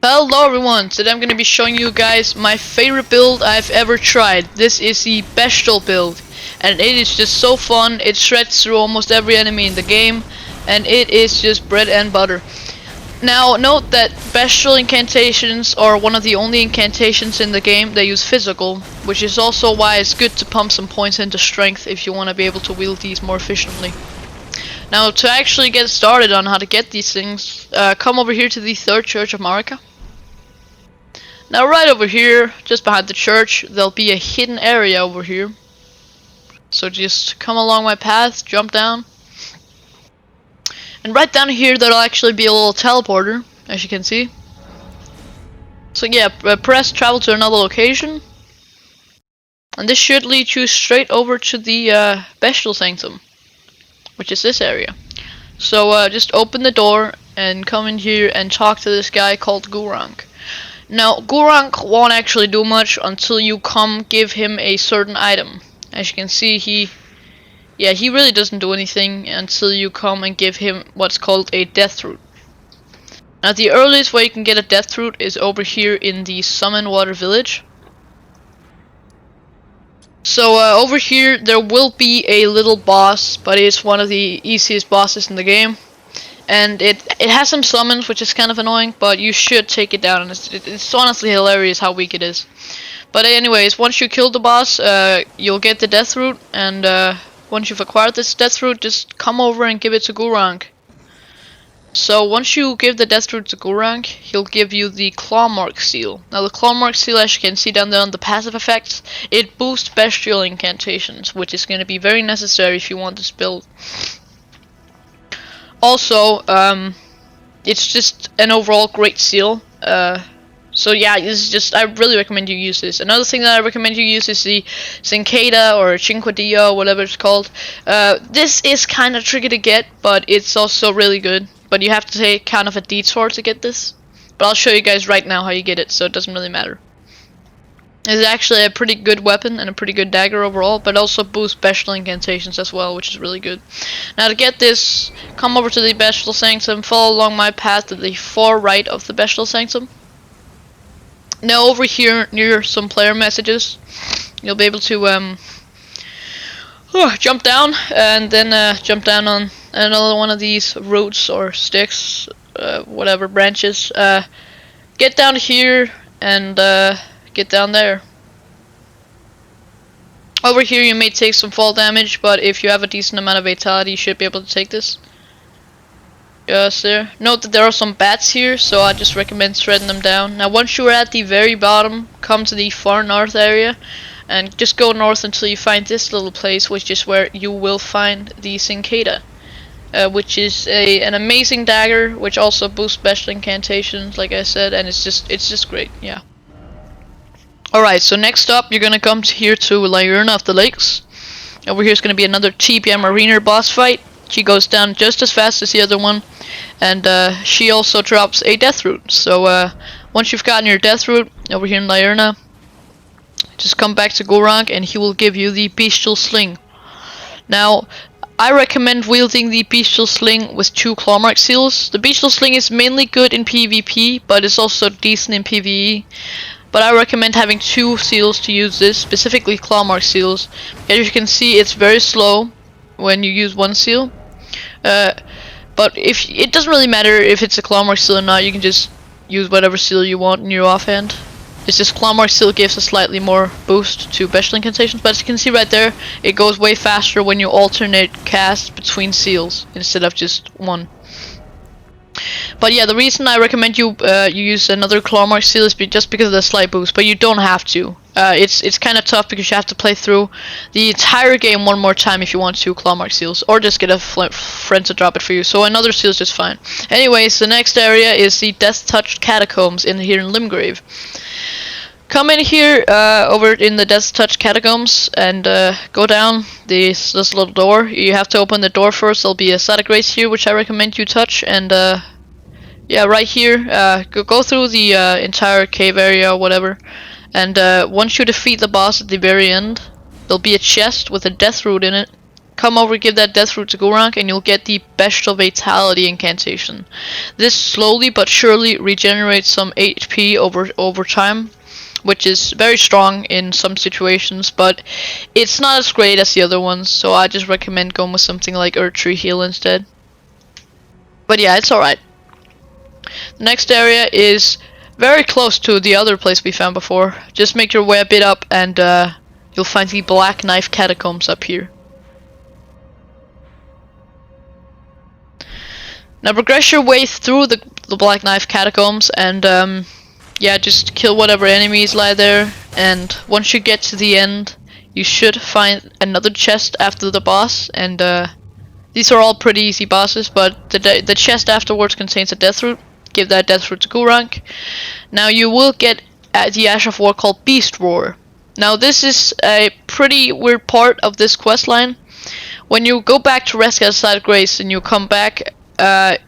Hello everyone, today I'm going to be showing you guys my favorite build I've ever tried. This is the Bestial build, and it is just so fun. It shreds through almost every enemy in the game, and it is just bread and butter. Now note that Bestial incantations are one of the only incantations in the game that use physical, which is also why it's good to pump some points into strength if you want to be able to wield these more efficiently. Now to actually get started on how to get these things, come over here to the Third Church of Marika. Now right over here, just behind the church, there'll be a hidden area over here. So just come along my path, jump down. And right down here there'll actually be a little teleporter, as you can see. So yeah, press travel to another location. And this should lead you straight over to the Bestial Sanctum, which is this area. So just open the door and come in here and talk to this guy called Gurranq. Now, Gurranq won't actually do much until you come give him a certain item. As you can see, he really doesn't do anything until you come and give him what's called a death root. Now, the earliest way you can get a death root is over here in the Summon Water Village. So over here there will be a little boss, but it's one of the easiest bosses in the game. And it has some summons, which is kind of annoying, but you should take it down. And it's honestly hilarious how weak it is. But anyways, once you kill the boss, you'll get the death root, and once you've acquired this death root, just come over and give it to Gurranq. So once you give the death root to Gurranq, he'll give you the claw mark seal. Now the claw mark seal, as you can see down there on the passive effects, it boosts bestial incantations, which is going to be very necessary if you want this build. Also, it's just an overall great seal. So yeah, this is just, I really recommend you use this. Another thing that I recommend you use is the Cincada or Cinquedilla, or whatever it's called. This is kind of tricky to get, but it's also really good. But you have to take kind of a detour to get this. But I'll show you guys right now how you get it, so it doesn't really matter. It's actually a pretty good weapon and a pretty good dagger overall, but also boosts bestial incantations as well, which is really good. Now to get this, come over to the Bestial Sanctum, follow along my path to the far right of the Bestial Sanctum. Now over here near some player messages, you'll be able to jump down, and then jump down on another one of these roots or sticks, whatever, branches. Get down here and get down there. Over here you may take some fall damage, but if you have a decent amount of vitality you should be able to take this. Yes, there. Note that there are some bats here, so I just recommend shredding them down. Now once you are at the very bottom, come to the far north area and just go north until you find this little place, which is where you will find the Cincada, which is an amazing dagger, which also boosts special incantations, like I said, and it's just great. Yeah. Alright, so next up you're gonna come here to Liurna of the Lakes. Over here is gonna be another TPM Arena boss fight. She goes down just as fast as the other one, and she also drops a death root. So once you've gotten your death root over here in Liurna, just come back to Gurranq and he will give you the Bestial Sling. Now, I recommend wielding the Bestial Sling with 2 claw mark seals. The Bestial Sling is mainly good in PvP, but it's also decent in PvE. But I recommend having 2 seals to use this, specifically claw mark seals. As you can see, it's very slow when you use 1 seal. But if it doesn't really matter if it's a claw mark seal or not, you can just use whatever seal you want in your offhand. It's just claw mark seal gives a slightly more boost to bestial incantations, but as you can see right there, it goes way faster when you alternate cast between seals instead of just one. But yeah, the reason I recommend you use another claw mark seal is just because of the slight boost, but you don't have to. It's kind of tough because you have to play through the entire game one more time if you want 2 claw mark seals, or just get a friend to drop it for you. So another seal is just fine. Anyways, the next area is the Death Touched Catacombs here in Limgrave. Come in here over in the Death Touched Catacombs and go down this little door. You have to open the door first. There'll be a static race here, which I recommend you touch, and yeah, right here, go through the entire cave area or whatever, and once you defeat the boss at the very end, there'll be a chest with a death root in it. come over, give that death root to Gurranq, and you'll get the Bestial Vitality incantation. This slowly but surely regenerates some HP over time, which is very strong in some situations, but it's not as great as the other ones, so I just recommend going with something like Earth Tree Heal instead. But yeah, it's alright. The next area is very close to the other place we found before. Just make your way a bit up and you'll find the Black Knife Catacombs up here. Now progress your way through the Black Knife Catacombs and yeah, just kill whatever enemies lie there, and once you get to the end you should find another chest after the boss, and these are all pretty easy bosses, but the chest afterwards contains a death root. Give that death root to Gurranq. Now you will get the Ash of War called Beast Roar. Now this is a pretty weird part of this quest line. When you go back to Rescue Side Grace and you come back,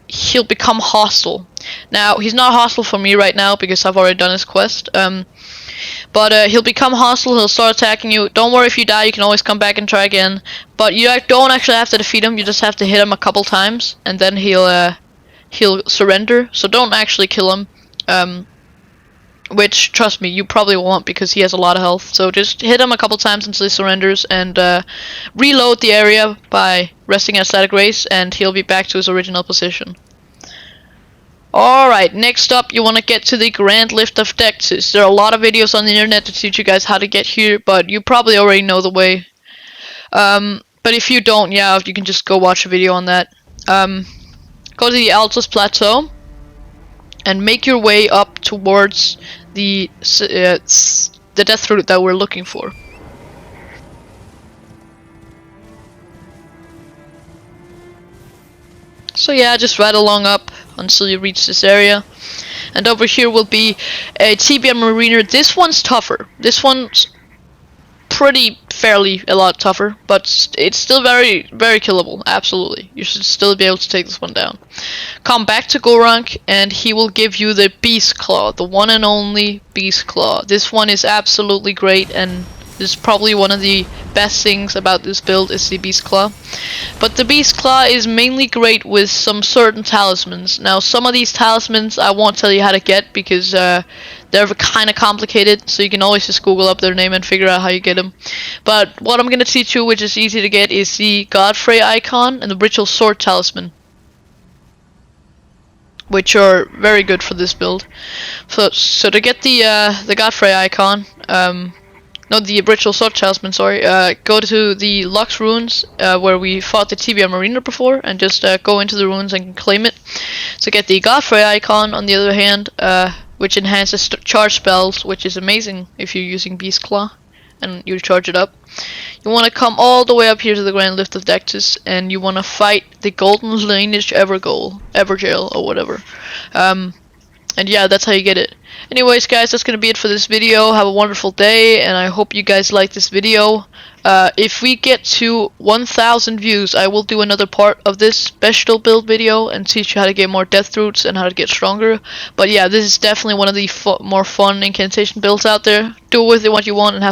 he'll become hostile. Now he's not hostile for me right now because I've already done his quest, but he'll become hostile, he'll start attacking you. Don't worry if you die, you can always come back and try again, but you don't actually have to defeat him, you just have to hit him a couple times and then he'll surrender. So don't actually kill him, which, trust me, you probably won't because he has a lot of health. So just hit him a couple times until he surrenders and reload the area by resting at Static Grace, and he'll be back to his original position. Alright, next up you want to get to the Grand Lift of Dectus. There are a lot of videos on the internet to teach you guys how to get here, but you probably already know the way. But if you don't, yeah, you can just go watch a video on that. Go to the Altus Plateau and make your way up towards the death root that we're looking for. So yeah, just ride along up until you reach this area, and over here will be a Tibia Mariner. This one's tougher. This one's fairly a lot tougher, but it's still very killable. Absolutely, you should still be able to take this one down. Come back to Gurranq and he will give you the Beast Claw, the one and only Beast Claw. This one is absolutely great, and this is probably one of the best things about this build is the Beast Claw. But the Beast Claw is mainly great with some certain talismans. Now some of these talismans I won't tell you how to get because they're kind of complicated, so you can always just Google up their name and figure out how you get them. But what I'm going to teach you, which is easy to get, is the Godfrey icon and the Ritual Sword Talisman, which are very good for this build. So to get the Godfrey icon, no, the Ritual Sword Talisman, sorry, go to the Lux Ruins, where we fought the Tibia Mariner before, and just go into the ruins and claim it. To get the Godfrey icon, on the other hand, which enhances charge spells, which is amazing if you're using Beast Claw and you charge it up. You want to come all the way up here to the Grand Lift of Dectus, and you want to fight the Golden Lineage Evergaol, or whatever. And yeah, that's how you get it. Anyways guys, that's gonna be it for this video. Have a wonderful day, and I hope you guys like this video. If we get to 1,000 views, I will do another part of this special build video and teach you how to get more death roots and how to get stronger. But yeah, this is definitely one of the more fun incantation builds out there. Do with it what you want and have